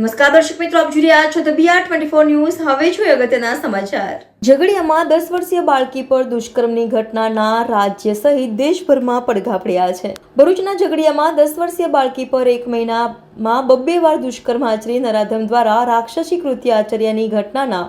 નમસ્કાર દર્શક મિત્રો, આપ જોઈ રહ્યા છો BR24 ન્યૂઝ. હવે જોઈએ અગત્યના સમાચાર. ઝઘડિયામાં 10 વર્ષીય બાળકી પર દુષ્કર્મની ઘટનાના રાજ્ય સહિત દેશભરમાં પડઘા પડ્યા છે. ભરૂચના ઝઘડિયામાં 10 વર્ષીય બાળકી પર 1 મહિનામાં 2 વાર દુષ્કર્મ આચરી નરાધમ દ્વારા રાક્ષસી કૃત્ય આચર્યાની ઘટનાના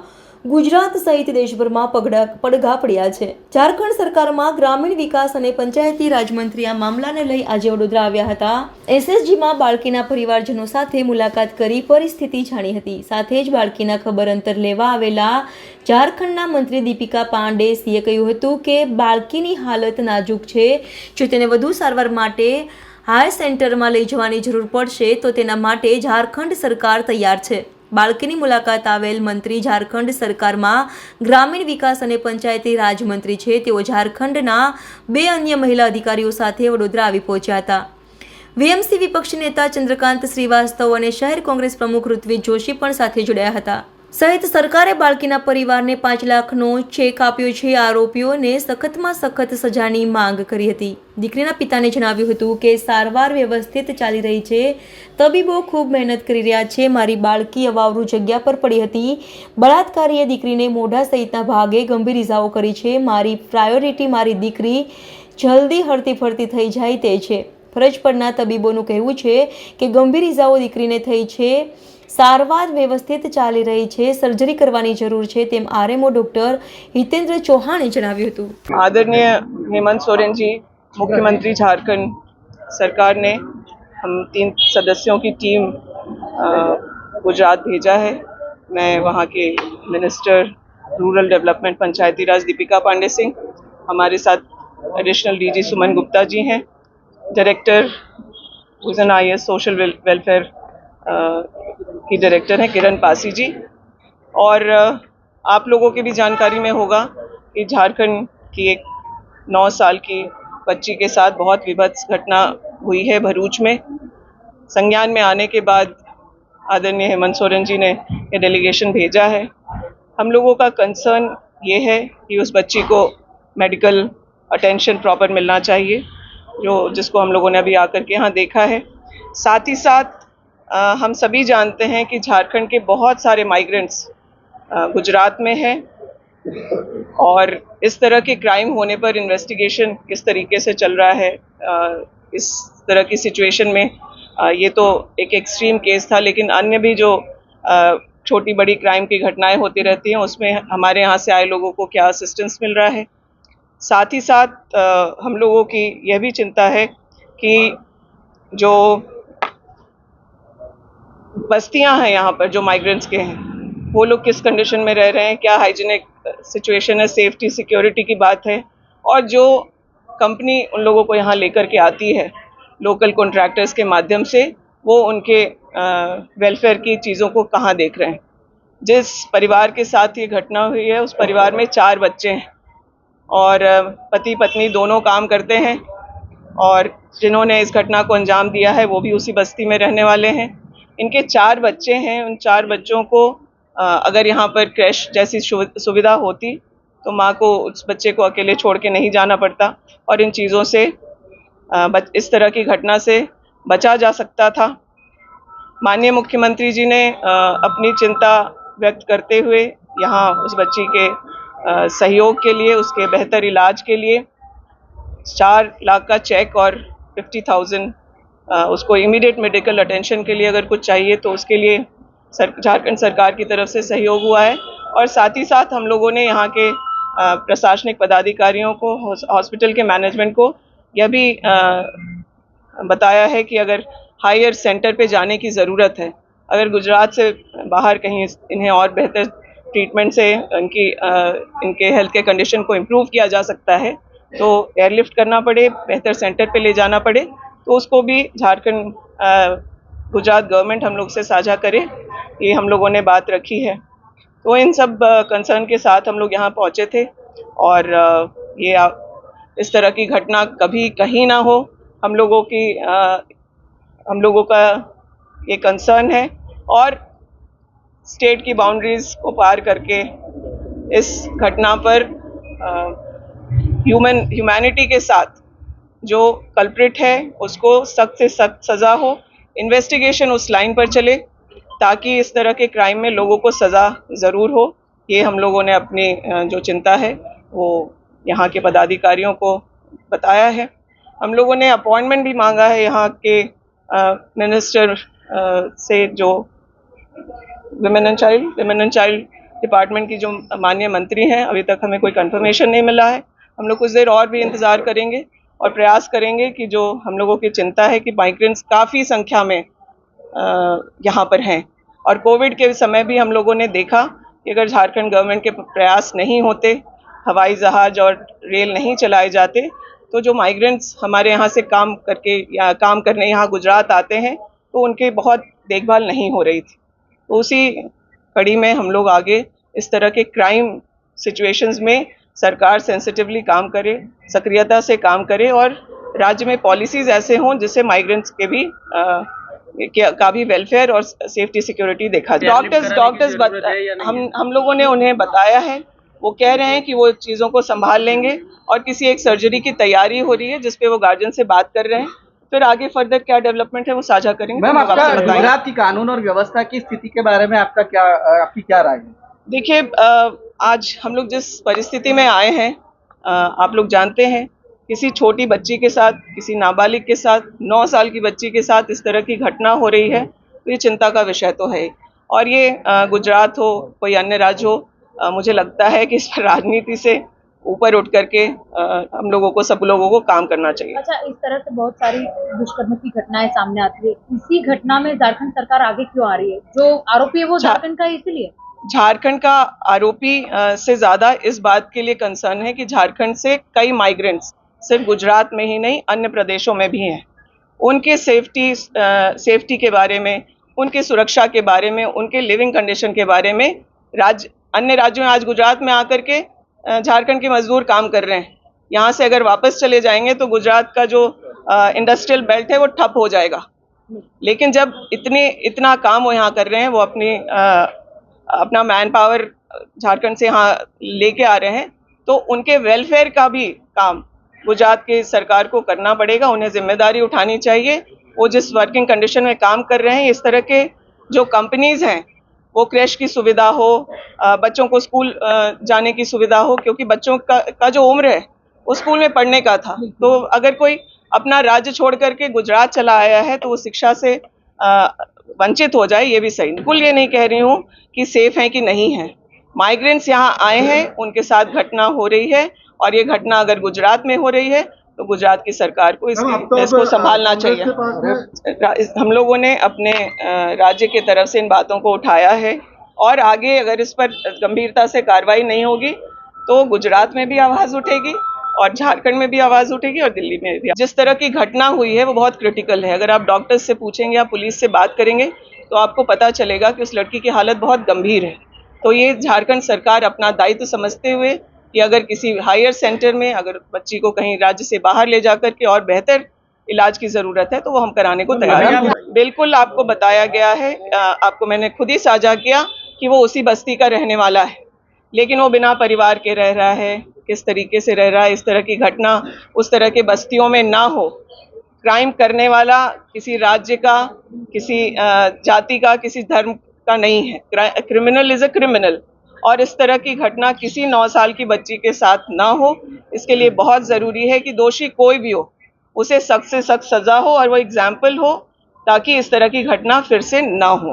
ગુજરાત સહિત દેશભરમાં પડઘા પડ્યા છે. ઝારખંડ સરકારમાં ગ્રામીણ વિકાસ અને પંચાયતી રાજ મંત્રી આ મામલાને લઈ આજે વડોદરા આવ્યા હતા. SSGમાં બાળકીના પરિવારજનો સાથે મુલાકાત કરી પરિસ્થિતિ જાણી હતી. સાથે જ બાળકીના ખબર અંતર લેવા આવેલા ઝારખંડના મંત્રી દીપિકા પાંડેસીએ કહ્યું હતું કે બાળકીની હાલત નાજુક છે. જો તેને વધુ સારવાર માટે હાયર સેન્ટરમાં લઈ જવાની જરૂર પડશે તો તેના માટે ઝારખંડ સરકાર તૈયાર છે. બાળકીની મુલાકાત આવેલ મંત્રી ઝારખંડ સરકારમાં ગ્રામીણ વિકાસ અને પંચાયતી રાજ મંત્રી છે. તેઓ ઝારખંડના 2 અન્ય મહિલા અધિકારીઓ સાથે વડોદરા આવી પહોંચ્યા હતા. VMC વિપક્ષી નેતા ચંદ્રકાંત શ્રીવાસ્તવ અને શહેર કોંગ્રેસ પ્રમુખ ઋત્વિજ જોશી પણ સાથે જોડાયા હતા. સહિત સરકારે બાળકીના પરિવારને 5 લાખનો ચેક આપ્યો છે. આરોપીઓને સખતમાં સખત સજાની માંગ કરી હતી. દીકરીના પિતાને જણાવ્યું હતું કે સારવાર વ્યવસ્થિત ચાલી રહી છે. તબીબો ખૂબ મહેનત કરી રહ્યા છે. મારી બાળકી અવાવરૂ જગ્યા પર પડી હતી. બળાત્કારીએ દીકરીને મોઢા સહિતના ભાગે ગંભીર ઇજાઓ કરી છે. મારી પ્રાયોરિટી મારી દીકરી જલ્દી હરતી ફરતી થઈ જાય તે છે. ફરજ પરના તબીબોનું કહેવું છે કે ગંભીર ઇજાઓ દીકરીને થઈ છે. સારવાર વ્યવસ્થિત ચાલી રહી છે. સર્જરી કરવાની જરૂર છે તેમ RMO ડોક્ટર हितेंद्र चौहाने जણાવ્યું હતું. आदरणीय हेमंत सोरेन जी, मुख्यमंत्री झारखंड सरकार ने हम 3 सदस्यों की टीम गुजरात भेजा है. मैं वहाँ के मिनिस्टर रूरल डेवलपमेंट पंचायती राज दीपिका पांडे सिंह, हमारे साथ एडिशनल DG सुमन गुप्ता जी हैं, डायरेक्टर IAS सोशल वेलफेयर की डायरेक्टर हैं किरण पासी जी. और आप लोगों की भी जानकारी में होगा कि झारखंड की एक 9 साल की बच्ची के साथ बहुत विभत्स घटना हुई है भरूच में. संज्ञान में आने के बाद आदरणीय हेमंत सोरेन जी ने ये डेलीगेशन भेजा है. हम लोगों का कंसर्न ये है कि उस बच्ची को मेडिकल अटेंशन प्रॉपर मिलना चाहिए, जिसको हम लोगों ने अभी आकर के यहाँ देखा है. साथ ही साथ हम सभी जानते हैं कि झारखंड के बहुत सारे माइग्रेंट्स गुजरात में हैं और इस तरह के क्राइम होने पर इन्वेस्टिगेशन किस तरीके से चल रहा है. इस तरह की सिचुएशन में ये तो एक एक्सट्रीम केस था, लेकिन अन्य भी जो छोटी बड़ी क्राइम की घटनाएं होती रहती हैं उसमें हमारे यहाँ से आए लोगों को क्या असिस्टेंस मिल रहा है. साथ ही साथ हम लोगों की यह भी चिंता है कि जो बस्तियां हैं यहाँ पर जो माइग्रेंट्स के हैं वो लोग किस कंडीशन में रह रहे हैं, क्या हाइजीनिक सिचुएशन है, सेफ्टी सिक्योरिटी की बात है. और जो कंपनी उन लोगों को यहाँ लेकर के आती है लोकल कॉन्ट्रैक्टर्स के माध्यम से, वो उनके वेलफेयर की चीज़ों को कहाँ देख रहे हैं. जिस परिवार के साथ ये घटना हुई है उस परिवार में 4 बच्चे हैं और पति पत्नी दोनों काम करते हैं और जिन्होंने इस घटना को अंजाम दिया है वो भी उसी बस्ती में रहने वाले हैं. इनके 4 बच्चे हैं. उन 4 बच्चों को अगर यहाँ पर क्रैश जैसी सुविधा होती तो माँ को उस बच्चे को अकेले छोड़ के नहीं जाना पड़ता और इन चीज़ों से इस तरह की घटना से बचा जा सकता था. माननीय मुख्यमंत्री जी ने अपनी चिंता व्यक्त करते हुए यहाँ उस बच्ची के सहयोग के लिए, उसके बेहतर इलाज के लिए 4 लाख का चेक और 50,000 उसको इमीडिएट मेडिकल अटेंशन के लिए अगर कुछ चाहिए तो उसके लिए झारखंड सरकार की तरफ से सहयोग हुआ है. और साथ ही साथ हम लोगों ने यहाँ के प्रशासनिक पदाधिकारियों को, हॉस्पिटल के मैनेजमेंट को यह भी बताया है कि अगर हायर सेंटर पे जाने की ज़रूरत है, अगर गुजरात से बाहर कहीं इन्हें और बेहतर ट्रीटमेंट से इनके हेल्थ के कंडीशन को इम्प्रूव किया जा सकता है तो एयरलिफ्ट करना पड़े, बेहतर सेंटर पे ले जाना पड़े, तो उसको भी झारखंड गुजरात गवर्नमेंट हम लोग से साझा करे, ये हम लोगों ने बात रखी है. तो इन सब कंसर्न के साथ हम लोग यहाँ पहुँचे थे और ये इस तरह की घटना कभी कहीं ना हो, हम लोगों का ये कंसर्न है. और स्टेट की बाउंड्रीज को पार करके इस घटना पर ह्यूमैनिटी के साथ जो कल्प्रिट है उसको सख्त से सख्त सज़ा हो, इन्वेस्टिगेशन उस लाइन पर चले ताकि इस तरह के क्राइम में लोगों को सज़ा ज़रूर हो। ये हम लोगों ने अपनी जो चिंता है वो यहाँ के पदाधिकारियों को बताया है। हम लोगों ने अपॉइंटमेंट भी मांगा है यहाँ के मिनिस्टर से, जो विमेन एंड चाइल्ड डिपार्टमेंट की जो माननीय मंत्री हैं। अभी तक हमें कोई कंफर्मेशन नहीं मिला है। हम लोग कुछ देर और भी इंतज़ार करेंगे और प्रयास करेंगे कि जो हम लोगों की चिंता है कि माइग्रेंट्स काफ़ी संख्या में यहाँ पर हैं, और कोविड के समय भी हम लोगों ने देखा कि अगर झारखंड गवर्नमेंट के प्रयास नहीं होते, हवाई जहाज और रेल नहीं चलाए जाते, तो जो माइग्रेंट्स हमारे यहाँ से काम करके या काम करने यहाँ गुजरात आते हैं तो उनके बहुत देखभाल नहीं हो रही थी। तो उसी कड़ी में हम लोग आगे इस तरह के क्राइम सिचुएशंस में सरकार सेंसिटिवली काम करे, सक्रियता से काम करे और राज्य में पॉलिसीज ऐसे हों जिससे माइग्रेंट्स के भी का भी वेलफेयर और सेफ्टी सिक्योरिटी देखा जाए। डॉक्टर्स हम लोगों ने उन्हें बताया है, वो कह रहे हैं कि वो चीज़ों को संभाल लेंगे और किसी एक सर्जरी की तैयारी हो रही है जिस पे वो गार्जियन से बात कर रहे हैं। फिर आगे फर्दर क्या डेवलपमेंट है वो साझा करेंगे। मैम, आपका गुजरात की कानून और व्यवस्था की स्थिति के बारे में आपकी क्या राय है? देखिए, आज हम लोग जिस परिस्थिति में आए हैं, आप लोग जानते हैं, किसी छोटी बच्ची के साथ, किसी नाबालिग के साथ, 9 साल की बच्ची के साथ इस तरह की घटना हो रही है, तो ये चिंता का विषय तो है। और ये गुजरात हो, कोई अन्य राज्य हो, मुझे लगता है कि इस पर राजनीति से ऊपर उठ करके हम लोगों को, सब लोगों को काम करना चाहिए। अच्छा, इस तरह से बहुत सारी दुष्कर्म की घटनाएं सामने आती है, इसी घटना में झारखंड सरकार आगे क्यों आ रही है? जो आरोपी है वो झारखंड का है, इसीलिए झारखंड का आरोपी से ज्यादा इस बात के लिए कंसर्न है कि झारखंड से कई माइग्रेंट्स सिर्फ गुजरात में ही नहीं अन्य प्रदेशों में भी हैं। उनके सेफ्टी के बारे में, उनके सुरक्षा के बारे में, उनके लिविंग कंडीशन के बारे में अन्य राज्यों में आज गुजरात में आकर के झारखंड के मजदूर काम कर रहे हैं। यहाँ से अगर वापस चले जाएंगे तो गुजरात का जो इंडस्ट्रियल बेल्ट है वो ठप हो जाएगा। लेकिन जब इतना काम वो यहाँ कर रहे हैं, वो अपना मैन पावर झारखंड से यहाँ लेके आ रहे हैं, तो उनके वेलफेयर का भी काम गुजरात की सरकार को करना पड़ेगा। उन्हें जिम्मेदारी उठानी चाहिए। वो जिस वर्किंग कंडीशन में काम कर रहे हैं, इस तरह के जो कंपनीज हैं, वो क्रैश की सुविधा हो, बच्चों को स्कूल जाने की सुविधा हो, क्योंकि बच्चों का जो उम्र है वो स्कूल में पढ़ने का था। तो अगर कोई अपना राज्य छोड़ करके गुजरात चला आया है तो वो शिक्षा से वंचित हो जाए, ये भी सही। बिल्कुल ये नहीं कह रही हूँ कि सेफ है कि नहीं है। माइग्रेंट्स यहाँ आए हैं, उनके साथ घटना हो रही है, और ये घटना अगर गुजरात में हो रही है तो गुजरात की सरकार को इसको संभालना चाहिए। हम लोगों ने अपने राज्य की तरफ से इन बातों को उठाया है, और आगे अगर इस पर गंभीरता से कार्रवाई नहीं होगी तो गुजरात में भी आवाज़ उठेगी और झारखंड में भी आवाज़ उठेगी और दिल्ली में भी। जिस तरह की घटना हुई है वो बहुत क्रिटिकल है। अगर आप डॉक्टर्स से पूछेंगे या पुलिस से बात करेंगे तो आपको पता चलेगा कि उस लड़की की हालत बहुत गंभीर है। तो ये झारखंड सरकार अपना दायित्व समझते हुए कि अगर किसी हायर सेंटर में अगर बच्ची को कहीं राज्य से बाहर ले जाकर के और बेहतर इलाज की ज़रूरत है तो वो हम कराने को तैयार हैं। बिल्कुल आपको बताया गया है, आपको मैंने खुद ही साझा किया कि वो उसी बस्ती का रहने वाला है, लेकिन वो बिना परिवार के रह रहा है। किस तरीके से रह रहा है, इस तरह की घटना उस तरह के बस्तियों में ना हो। क्राइम करने वाला किसी राज्य का, किसी जाति का, किसी धर्म का नहीं है। क्रिमिनल इज़ अ क्रिमिनल, और इस तरह की घटना किसी 9 साल की बच्ची के साथ ना हो। इसके लिए बहुत ज़रूरी है कि दोषी कोई भी हो उसे सख्त से सख्त सज़ा हो और वो एग्जाम्पल हो, ताकि इस तरह की घटना फिर से ना हो।